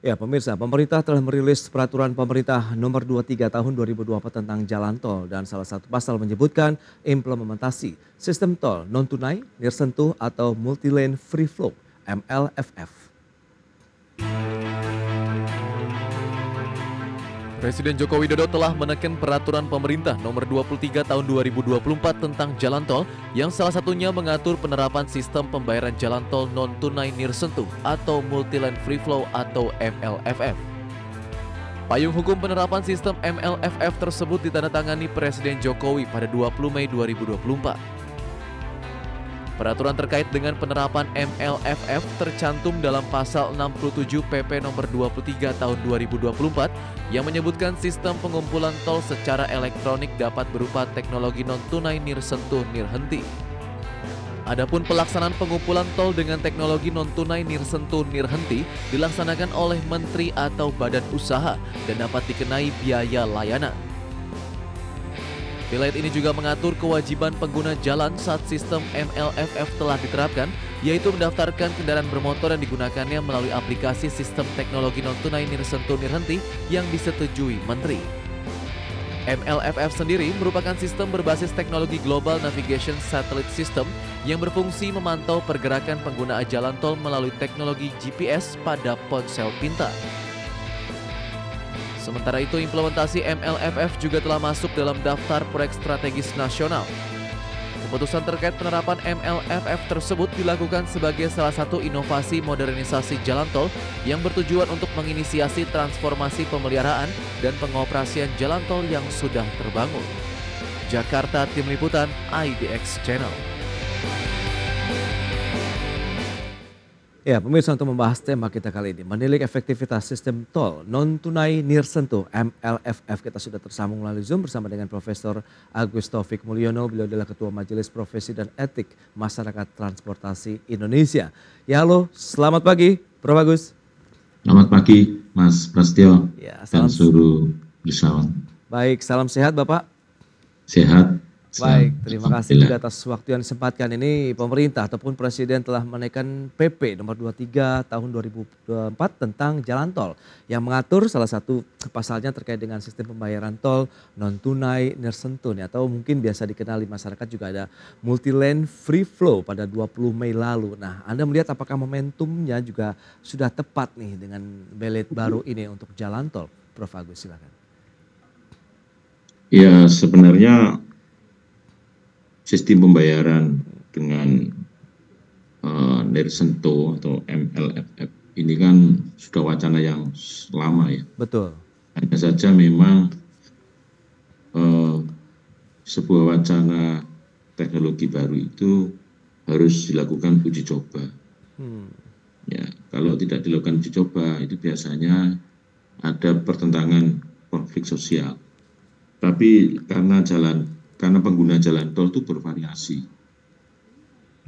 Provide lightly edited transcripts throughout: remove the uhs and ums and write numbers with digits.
Ya, pemirsa, pemerintah telah merilis peraturan pemerintah nomor 23 tahun 2024 tentang jalan tol dan salah satu pasal menyebutkan implementasi sistem tol non-tunai, nirsentuh atau multi-lane free flow (MLFF). Presiden Joko Widodo telah menekan peraturan pemerintah nomor 23 tahun 2024 tentang jalan tol yang salah satunya mengatur penerapan sistem pembayaran jalan tol non-tunai nirsentuh atau multi-lane free flow atau MLFF. Payung hukum penerapan sistem MLFF tersebut ditandatangani Presiden Jokowi pada 20 Mei 2024. Peraturan terkait dengan penerapan MLFF tercantum dalam pasal 67 PP nomor 23 tahun 2024 yang menyebutkan sistem pengumpulan tol secara elektronik dapat berupa teknologi non-tunai nirsentuh nirhenti. Adapun pelaksanaan pengumpulan tol dengan teknologi non-tunai nirsentuh nirhenti dilaksanakan oleh menteri atau badan usaha dan dapat dikenai biaya layanan. Vilayet ini juga mengatur kewajiban pengguna jalan saat sistem MLFF telah diterapkan, yaitu mendaftarkan kendaraan bermotor yang digunakannya melalui aplikasi sistem teknologi non-tunai nirsentuh nirhenti yang disetujui Menteri. MLFF sendiri merupakan sistem berbasis teknologi Global Navigation Satellite System yang berfungsi memantau pergerakan pengguna jalan tol melalui teknologi GPS pada ponsel pintar. Sementara itu, implementasi MLFF juga telah masuk dalam daftar proyek strategis nasional. Keputusan terkait penerapan MLFF tersebut dilakukan sebagai salah satu inovasi modernisasi jalan tol yang bertujuan untuk menginisiasi transformasi pemeliharaan dan pengoperasian jalan tol yang sudah terbangun. Jakarta, Tim Liputan, IDX Channel. Ya, pemirsa, untuk membahas tema kita kali ini, menilik efektivitas sistem tol non-tunai nirsentuh MLFF, kita sudah tersambung melalui Zoom bersama dengan Profesor Agus Taufik Mulyono. Beliau adalah Ketua Majelis Profesi dan Etik Masyarakat Transportasi Indonesia. Ya, halo, selamat pagi, Prof. Agus. Selamat pagi, Mas Prasetyo Ya, dan seluruh wisatawan. Baik, salam sehat Bapak. Sehat. Baik, terima kasih juga atas waktu yang disempatkan ini. Pemerintah ataupun Presiden telah menaikkan PP nomor 23 tahun 2024 tentang jalan tol yang mengatur salah satu pasalnya terkait dengan sistem pembayaran tol non-tunai nirsentuh atau mungkin biasa dikenal di masyarakat juga ada multi-lane free flow pada 20 Mei lalu. Nah, Anda melihat apakah momentumnya juga sudah tepat nih dengan belet baru ini untuk jalan tol? Prof. Agus, silakan. Ya, sebenarnya sistem pembayaran dengan nirsentuh atau MLFF ini kan sudah wacana yang lama ya. Betul. Hanya saja memang sebuah wacana teknologi baru itu harus dilakukan uji coba. Ya, kalau tidak dilakukan uji coba itu biasanya ada pertentangan konflik sosial. Tapi karena pengguna jalan tol itu bervariasi.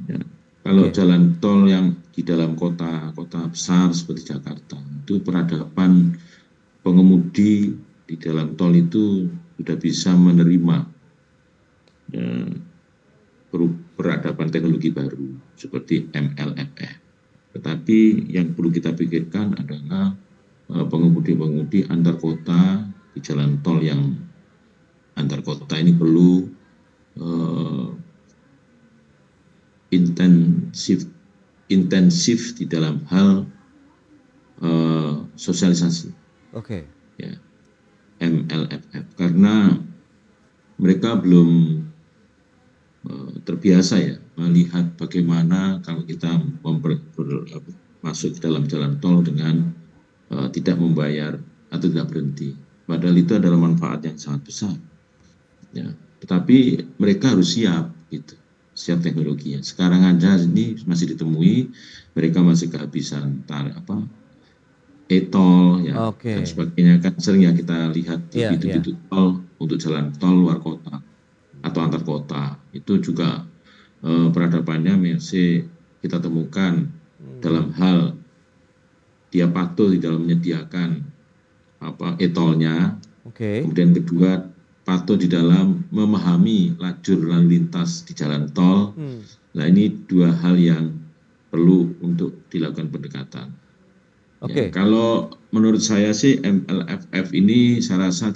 Ya, kalau jalan tol yang di dalam kota besar seperti Jakarta, itu peradaban pengemudi di dalam tol itu sudah bisa menerima peradaban teknologi baru seperti MLFF. Tetapi yang perlu kita pikirkan adalah pengemudi-pengemudi antar kota di jalan tol yang antar kota ini perlu intensif di dalam hal sosialisasi. Oke. Ya, MLFF karena mereka belum terbiasa ya melihat bagaimana kalau kita masuk ke dalam jalan tol dengan tidak membayar atau tidak berhenti. Padahal itu adalah manfaat yang sangat besar. Ya, tetapi mereka harus siap gitu, siap teknologinya. Sekarang aja ini masih ditemui, mereka masih kehabisan e-tol ya dan sebagainya, kan sering ya kita lihat di pintu-pintu tol untuk jalan tol luar kota atau antar kota. Itu juga peradabannya masih kita temukan dalam hal dia patuh di dalam menyediakan e-tolnya. Kemudian kedua, patuh di dalam memahami lajur lalu lintas di jalan tol. Nah, ini dua hal yang perlu untuk dilakukan pendekatan. Oke. Kalau menurut saya sih MLFF ini saya rasa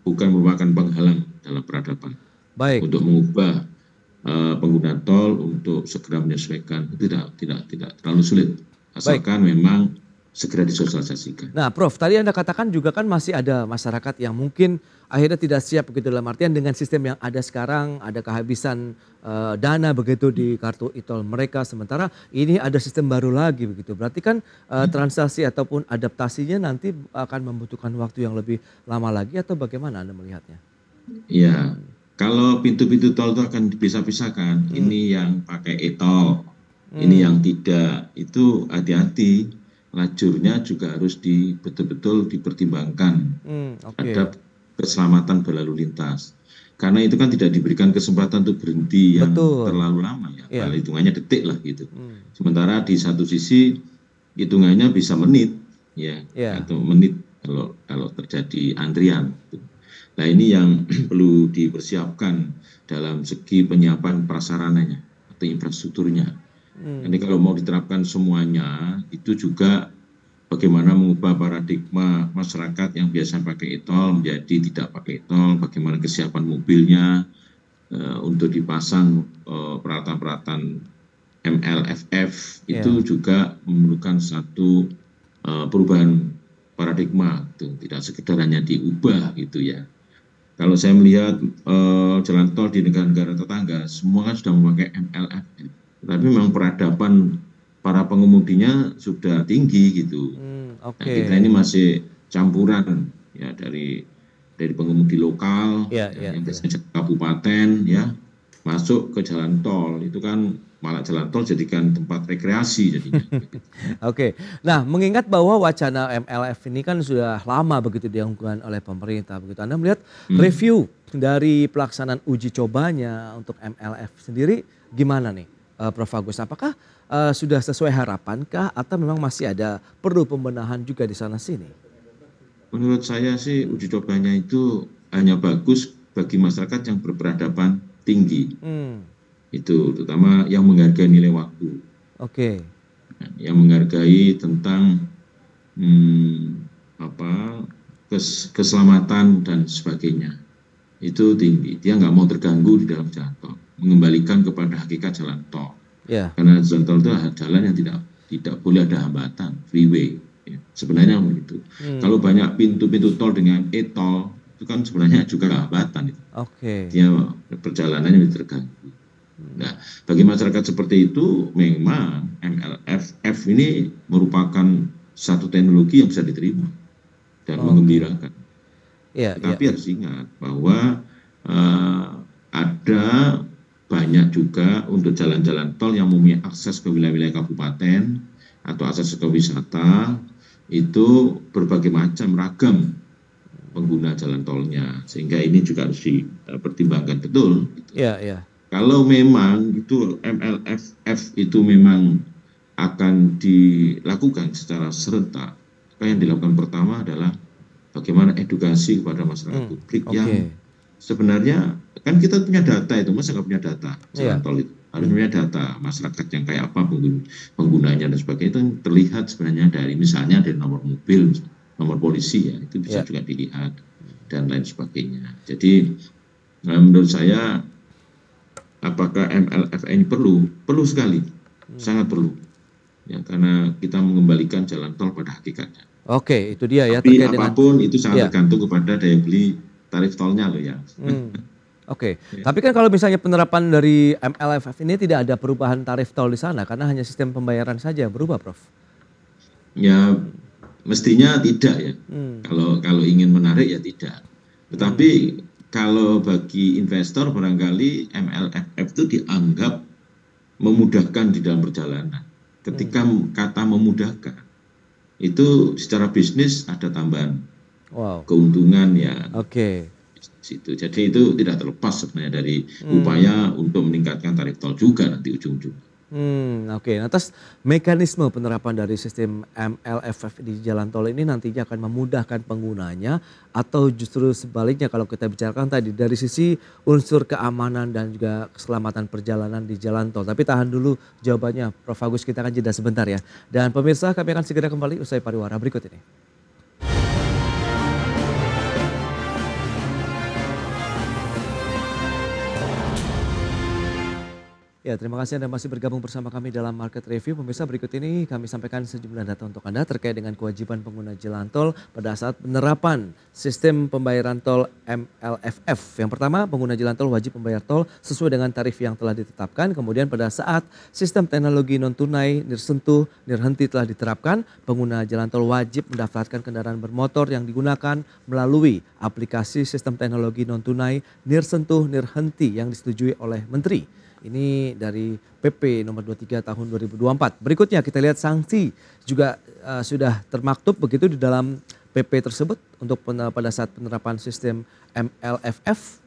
bukan merupakan penghalang dalam peradaban Baik, untuk mengubah pengguna tol untuk segera menyesuaikan. Itu tidak terlalu sulit, baik. asalkan memang segera disosialisasikan. Nah, Prof, tadi Anda katakan juga kan masih ada masyarakat yang mungkin akhirnya tidak siap begitu, dalam artian dengan sistem yang ada sekarang, ada kehabisan dana begitu di kartu e-tol mereka, sementara ini ada sistem baru lagi begitu. Berarti kan transaksi ataupun adaptasinya nanti akan membutuhkan waktu yang lebih lama lagi, atau bagaimana Anda melihatnya? Ya, kalau pintu-pintu tol itu akan dipisah-pisahkan. Ini yang pakai e-tol, ini yang tidak. Itu hati-hati. Lajurnya juga harus betul-betul dipertimbangkan terhadap keselamatan berlalu lintas. Karena itu kan tidak diberikan kesempatan untuk berhenti yang terlalu lama ya. Kalau hitungannya detik lah gitu. Sementara di satu sisi hitungannya bisa menit ya, atau menit kalau terjadi antrian. Nah ini yang perlu dipersiapkan dalam segi penyiapan prasarananya atau infrastrukturnya. Jadi kalau mau diterapkan semuanya, itu juga bagaimana mengubah paradigma masyarakat yang biasa pakai e-tol menjadi tidak pakai e-tol, bagaimana kesiapan mobilnya untuk dipasang peralatan-peralatan MLFF itu juga memerlukan satu perubahan paradigma, itu tidak sekedar hanya diubah gitu ya. Kalau saya melihat jalan tol di negara-negara tetangga, semua kan sudah memakai MLFF. Tapi memang peradaban para pengemudinya sudah tinggi gitu. Nah, kita ini masih campuran ya dari pengemudi lokal yang biasanya kabupaten ya masuk ke jalan tol, itu kan malah jalan tol jadikan tempat rekreasi jadinya. Oke. Nah, mengingat bahwa wacana MLF ini kan sudah lama begitu dilakukan oleh pemerintah begitu. Anda melihat review dari pelaksanaan uji cobanya untuk MLF sendiri gimana nih, Prof. Agus? Apakah sudah sesuai harapankah atau memang masih ada perlu pembenahan juga di sana sini? Menurut saya sih uji cobanya itu hanya bagus bagi masyarakat yang berperadaban tinggi. Itu terutama yang menghargai nilai waktu. Yang menghargai tentang keselamatan dan sebagainya. Itu tinggi. Dia nggak mau terganggu di dalam jalan tol. Mengembalikan kepada hakikat jalan tol. Karena jalan tol itu jalan yang tidak boleh ada hambatan, freeway. Ya. Sebenarnya begitu. Kalau banyak pintu-pintu tol dengan e-tol, itu kan sebenarnya juga hambatan. Dia perjalanannya terganggu. Nah, bagi masyarakat seperti itu, memang MLFF ini merupakan satu teknologi yang bisa diterima dan mengembirakan. Tetapi harus ingat bahwa ada banyak juga untuk jalan-jalan tol yang mempunyai akses ke wilayah-wilayah kabupaten atau akses ke wisata, itu berbagai macam ragam pengguna jalan tolnya, sehingga ini juga harus dipertimbangkan betul. Kalau memang itu MLFF itu memang akan dilakukan secara serentak, maka yang dilakukan pertama adalah bagaimana edukasi kepada masyarakat publik yang sebenarnya kan kita punya data itu, masa nggak punya data jalan tol itu, harus punya data masyarakat yang kayak apa penggunanya dan sebagainya, itu terlihat sebenarnya dari misalnya dari nomor mobil, nomor polisi ya, itu bisa juga dilihat dan lain sebagainya. Jadi menurut saya apakah MLFF ini perlu sekali, sangat perlu ya, karena kita mengembalikan jalan tol pada hakikatnya. Itu dia ya. Tapi apapun itu sangat tergantung kepada daya beli tarif tolnya loh ya. Tapi kan kalau misalnya penerapan dari MLFF ini tidak ada perubahan tarif tol di sana, karena hanya sistem pembayaran saja berubah, Prof. Ya mestinya tidak ya. Kalau ingin menarik ya tidak. Tetapi kalau bagi investor barangkali MLFF itu dianggap memudahkan di dalam perjalanan. Ketika kata memudahkan, itu secara bisnis ada tambahan keuntungan ya. Situ. Jadi itu tidak terlepas sebenarnya dari upaya untuk meningkatkan tarif tol juga nanti ujung-ujung. Oke. Nah, terus mekanisme penerapan dari sistem MLFF di jalan tol ini nantinya akan memudahkan penggunanya atau justru sebaliknya kalau kita bicarakan tadi dari sisi unsur keamanan dan juga keselamatan perjalanan di jalan tol. Tapi tahan dulu jawabannya Prof. Agus, kita akan jeda sebentar ya. Dan pemirsa, kami akan segera kembali usai pariwara berikut ini. Ya, terima kasih Anda masih bergabung bersama kami dalam Market Review. Pemirsa, berikut ini kami sampaikan sejumlah data untuk Anda terkait dengan kewajiban pengguna jalan tol pada saat penerapan sistem pembayaran tol MLFF. Yang pertama, pengguna jalan tol wajib membayar tol sesuai dengan tarif yang telah ditetapkan. Kemudian pada saat sistem teknologi non-tunai nirsentuh nirhenti telah diterapkan, pengguna jalan tol wajib mendaftarkan kendaraan bermotor yang digunakan melalui aplikasi sistem teknologi non-tunai nirsentuh nirhenti yang disetujui oleh Menteri. Ini dari PP nomor 23 tahun 2024. Berikutnya kita lihat sanksi juga sudah termaktub begitu di dalam PP tersebut untuk pada saat penerapan sistem MLFF.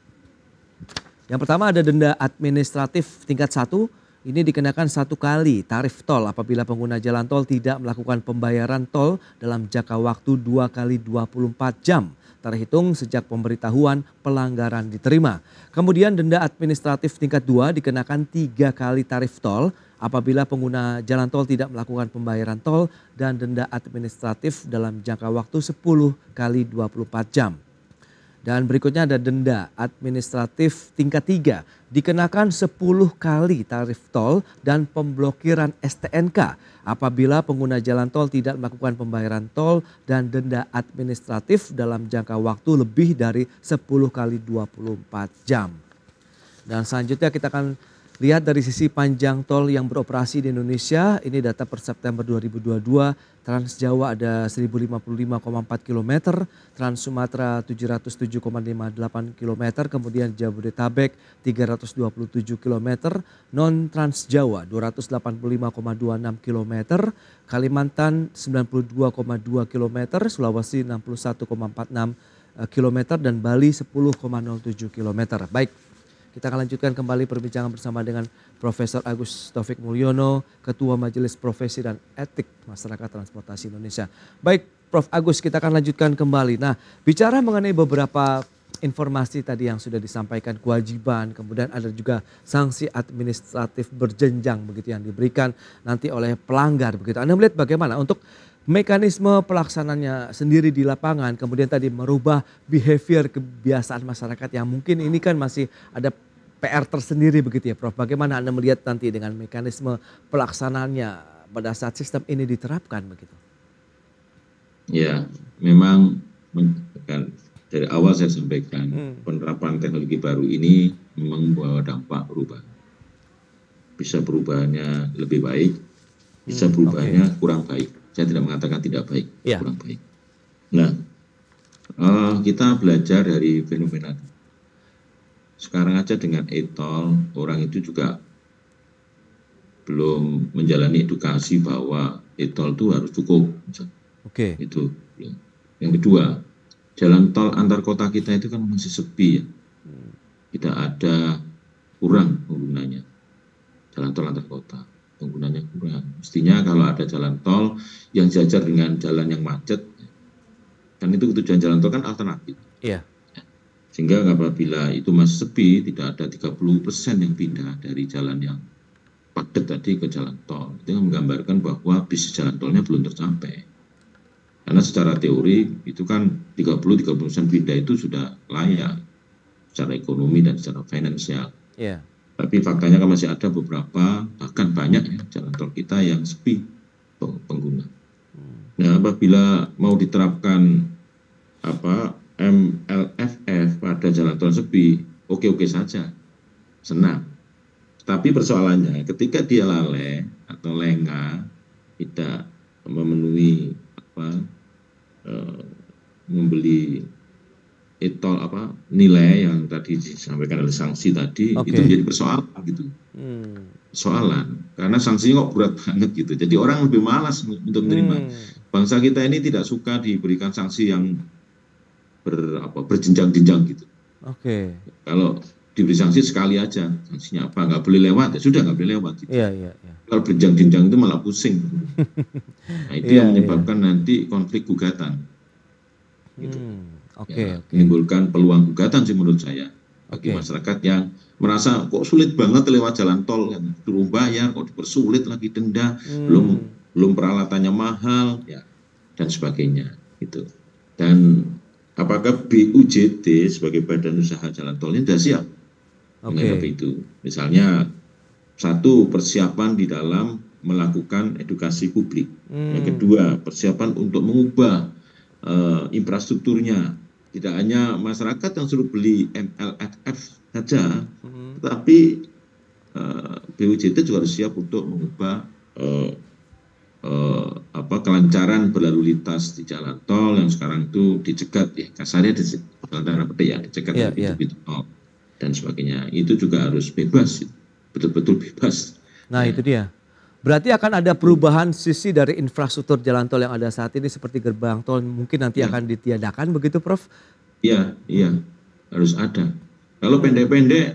Yang pertama ada denda administratif tingkat 1. Ini dikenakan 1 kali tarif tol apabila pengguna jalan tol tidak melakukan pembayaran tol dalam jangka waktu 2 kali 24 jam. Terhitung sejak pemberitahuan pelanggaran diterima. Kemudian denda administratif tingkat 2 dikenakan 3 kali tarif tol apabila pengguna jalan tol tidak melakukan pembayaran tol dan denda administratif dalam jangka waktu 10 kali 24 jam. Dan berikutnya ada denda administratif tingkat 3 dikenakan 10 kali tarif tol dan pemblokiran STNK apabila pengguna jalan tol tidak melakukan pembayaran tol dan denda administratif dalam jangka waktu lebih dari 10 kali 24 jam. Dan selanjutnya kita akan lihat dari sisi panjang tol yang beroperasi di Indonesia. Ini data per September 2022. Trans Jawa ada 1055,4 km, Trans Sumatera 707,58 km, kemudian Jabodetabek 327 km, non Trans Jawa 285,26 km, Kalimantan 92,2 km, Sulawesi 61,46 km, dan Bali 10,07 km. Baik. Kita akan lanjutkan kembali perbincangan bersama dengan Profesor Agus Taufik Mulyono, Ketua Majelis Profesi dan Etik Masyarakat Transportasi Indonesia. Baik Prof. Agus, kita akan lanjutkan kembali. Nah, bicara mengenai beberapa informasi tadi yang sudah disampaikan, kewajiban, kemudian ada juga sanksi administratif berjenjang begitu yang diberikan nanti oleh pelanggar begitu. Anda melihat bagaimana untuk mekanisme pelaksananya sendiri di lapangan, kemudian tadi merubah behavior kebiasaan masyarakat yang mungkin ini kan masih ada PR tersendiri begitu ya Prof. Bagaimana Anda melihat nanti dengan mekanisme pelaksanaannya pada saat sistem ini diterapkan begitu? Ya, memang kan dari awal saya sampaikan penerapan teknologi baru ini memang membawa dampak perubahan. Bisa perubahannya lebih baik, bisa perubahannya kurang baik. Saya tidak mengatakan tidak baik, kurang baik. Nah, kita belajar dari fenomena. Sekarang aja dengan e-tol, orang itu juga belum menjalani edukasi bahwa e-tol itu harus cukup. Itu. Yang kedua, jalan tol antar kota kita itu kan masih sepi ya. Tidak ada, kurang penggunanya. Jalan tol antar kota, penggunanya kurang. Mestinya kalau ada jalan tol yang sejajar dengan jalan yang macet, kan itu tujuan jalan tol kan alternatif. Iya. Sehingga apabila itu masih sepi, tidak ada 30% yang pindah dari jalan yang padat tadi ke jalan tol. Itu menggambarkan bahwa bisnis jalan tolnya belum tercapai. Karena secara teori itu kan 30% pindah itu sudah layak secara ekonomi dan secara finansial. Yeah. Tapi faktanya kan masih ada beberapa, bahkan banyak ya, jalan tol kita yang sepi pengguna. Nah, apabila mau diterapkan MLFF pada jalan tol sepi, oke-oke saja, senang. Tapi persoalannya ketika dia lalai atau lengah, tidak memenuhi membeli e-tol nilai yang tadi disampaikan oleh sanksi tadi, itu menjadi persoalan gitu. Soalan, karena sanksinya kok berat banget gitu. Jadi orang lebih malas untuk menerima. Bangsa kita ini tidak suka diberikan sanksi yang berjenjang-jenjang gitu. Oke. Kalau diberi sanksi sekali aja. Sanksinya apa? Nggak boleh lewat, ya sudah nggak boleh lewat. Gitu. Iya. Kalau berjenjang-jenjang itu malah pusing. Nah, itu yang menyebabkan nanti konflik gugatan. Gitu. Oke. Menimbulkan peluang gugatan sih menurut saya. Bagi masyarakat yang merasa kok sulit banget lewat jalan tol, kan suruh bayar, kok dipersulit lagi denda, belum peralatannya mahal, ya dan sebagainya. Gitu. Dan apakah BUJT sebagai badan usaha jalan tol ini sudah siap menghadapi itu? Misalnya satu, persiapan di dalam melakukan edukasi publik. Yang kedua, persiapan untuk mengubah infrastrukturnya. Tidak hanya masyarakat yang suruh beli MLFF saja, tetapi BUJT juga harus siap untuk mengubah kelancaran berlalu lintas di jalan tol yang sekarang itu dicegat, ya kasarnya dicegat pintu-pintu tol dan sebagainya. Itu juga harus bebas, betul-betul bebas. Nah itu dia. Berarti akan ada perubahan sisi dari infrastruktur jalan tol yang ada saat ini seperti gerbang tol mungkin nanti akan ditiadakan begitu Prof? Iya, harus ada. Kalau pendek-pendek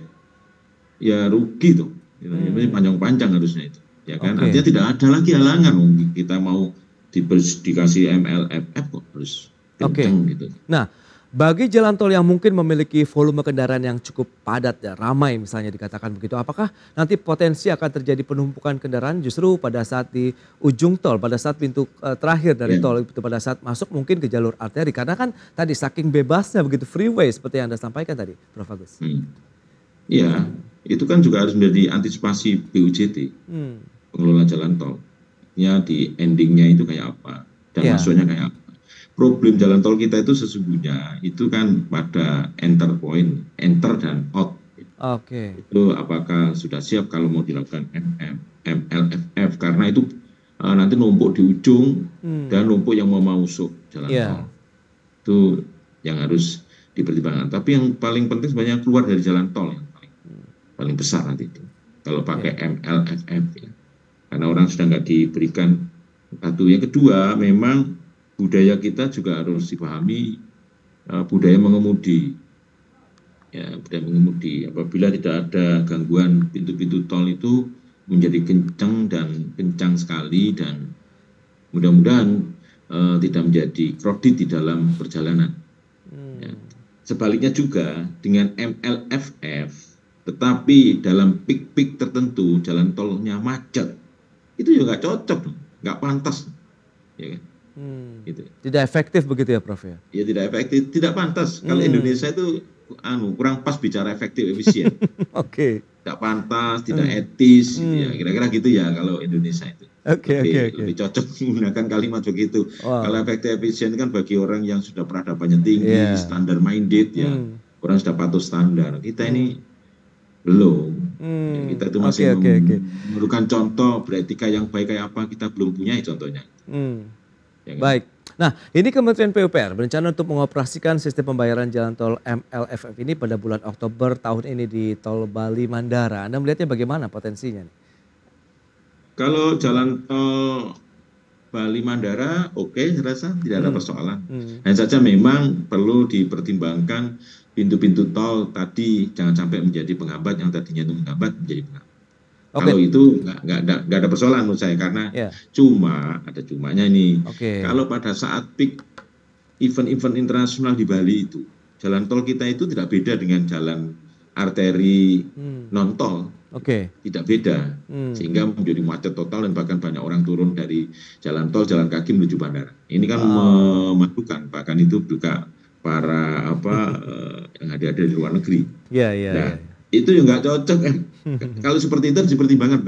ya rugi tuh. Ini panjang-panjang harusnya itu. Ya kan? Artinya tidak ada lagi halangan kita mau dikasih MLFF kok harus kencang gitu. Nah, bagi jalan tol yang mungkin memiliki volume kendaraan yang cukup padat ya, ramai misalnya dikatakan begitu, apakah nanti potensi akan terjadi penumpukan kendaraan justru pada saat di ujung tol, pada saat pintu terakhir dari tol itu pada saat masuk mungkin ke jalur arteri, karena kan tadi saking bebasnya begitu freeway seperti yang Anda sampaikan tadi, Prof. Agus. Iya, itu kan juga harus menjadi antisipasi BUJT, pengelola jalan tol. Ya di endingnya itu kayak apa dan masuknya kayak apa. Problem jalan tol kita itu sesungguhnya itu kan pada enter point, enter dan out. Itu apakah sudah siap kalau mau dilakukan MLFF, karena itu nanti numpuk di ujung dan numpuk yang mau masuk jalan tol. Itu yang harus dipertimbangkan. Tapi yang paling penting sebenarnya keluar dari jalan tol yang paling besar nanti itu. Kalau pakai MLFF ya. Karena orang sudah nggak diberikan satu. Yang kedua memang budaya kita juga harus dipahami, budaya mengemudi. Ya, budaya mengemudi. Apabila tidak ada gangguan pintu-pintu tol itu menjadi kencang sekali dan mudah-mudahan tidak menjadi kredit di dalam perjalanan. Ya. Sebaliknya juga dengan MLFF, tetapi dalam peak tertentu jalan tolnya macet, itu juga nggak cocok, nggak pantas, ya kan? Gitu. Tidak efektif begitu ya Prof ya? Ya tidak efektif, tidak pantas. Kalau Indonesia itu kurang pas bicara efektif efisien. Tidak pantas, tidak etis, ya kira-kira gitu ya kalau Indonesia itu. Lebih cocok menggunakan kalimat begitu. Kalau efektif efisien kan bagi orang yang sudah peradabannya tinggi, standar minded ya, orang sudah patuh standar. Kita ini belum. Ya, kita itu masih memerlukan contoh beretika yang baik kayak apa, kita belum punya contohnya. Ya, baik. Nah, ini Kementerian PUPR berencana untuk mengoperasikan sistem pembayaran jalan tol MLFF ini pada bulan Oktober tahun ini di tol Bali Mandara. Anda melihatnya bagaimana potensinya? Kalau jalan tol Bali Mandara saya rasa tidak ada persoalan. Hanya saja memang perlu dipertimbangkan pintu-pintu tol tadi jangan sampai menjadi penghambat, yang tadinya itu menghambat menjadi penghambat. Kalau itu nggak ada persoalan menurut saya, karena ada cumanya ini. Kalau pada saat peak event-event internasional di Bali itu, jalan tol kita itu tidak beda dengan jalan arteri non tol, tidak beda, sehingga menjadi macet total dan bahkan banyak orang turun dari jalan tol, jalan kaki menuju bandara. Ini kan memadukan, bahkan itu juga para yang ada di luar negeri. Itu yang nggak cocok kan. Kalau seperti itu harus dipertimbangkan,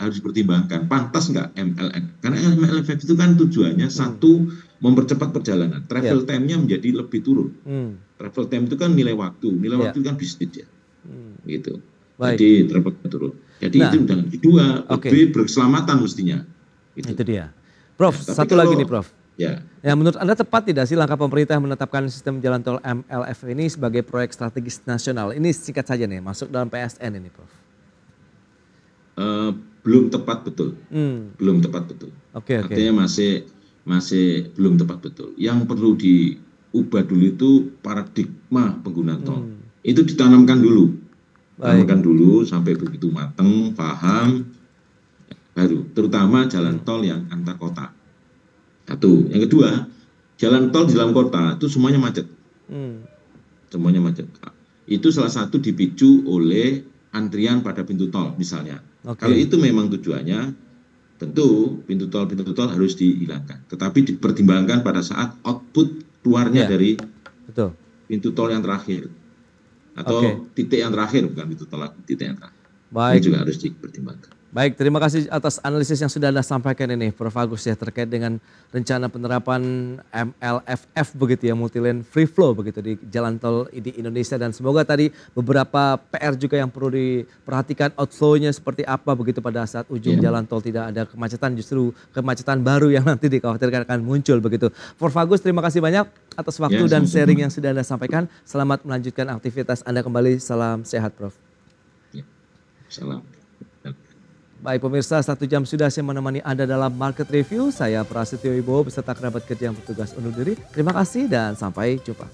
harus dipertimbangkan pantas nggak MLFF, karena MLFF itu kan tujuannya satu, mempercepat perjalanan, travel time-nya menjadi lebih turun. Travel time itu kan nilai waktu itu kan bisnis ya, gitu. Jadi travel turun. Jadi itu yang kedua, lebih berkeselamatan mestinya. Gitu. Itu dia, Prof. Satu lagi nih Prof. Ya, menurut Anda tepat tidak sih langkah pemerintah menetapkan sistem jalan tol MLFF ini sebagai proyek strategis nasional? Ini singkat saja nih, masuk dalam PSN ini, Prof. Belum tepat betul. Belum tepat betul. Artinya masih belum tepat betul. Yang perlu diubah dulu itu paradigma pengguna tol. Itu ditanamkan dulu. Utamakan dulu sampai begitu mateng, paham, baru. Terutama jalan tol yang antar kota. Satu. Yang kedua, jalan tol di dalam kota itu semuanya macet. Semuanya macet. Itu salah satu dipicu oleh antrian pada pintu tol misalnya. Kalau itu memang tujuannya, tentu pintu tol harus dihilangkan. Tetapi dipertimbangkan pada saat output keluarnya dari pintu tol yang terakhir. Atau titik yang terakhir, bukan pintu tol, titik yang terakhir. Ini juga harus dipertimbangkan. Baik, terima kasih atas analisis yang sudah Anda sampaikan ini, Prof. Agus, ya, terkait dengan rencana penerapan MLFF begitu ya, multi-lane free flow begitu di jalan tol di Indonesia, dan semoga tadi beberapa PR juga yang perlu diperhatikan, outflow-nya seperti apa begitu pada saat ujung jalan tol tidak ada kemacetan, justru kemacetan baru yang nanti dikhawatirkan akan muncul begitu. Prof. Agus, terima kasih banyak atas waktu dan sharing yang sudah Anda sampaikan. Selamat melanjutkan aktivitas Anda kembali. Salam sehat, Prof. Salam. Baik pemirsa, 1 jam sudah saya menemani Anda dalam Market Review. Saya Prasetyo Wibowo beserta kerabat kerja yang bertugas undur diri. Terima kasih dan sampai jumpa.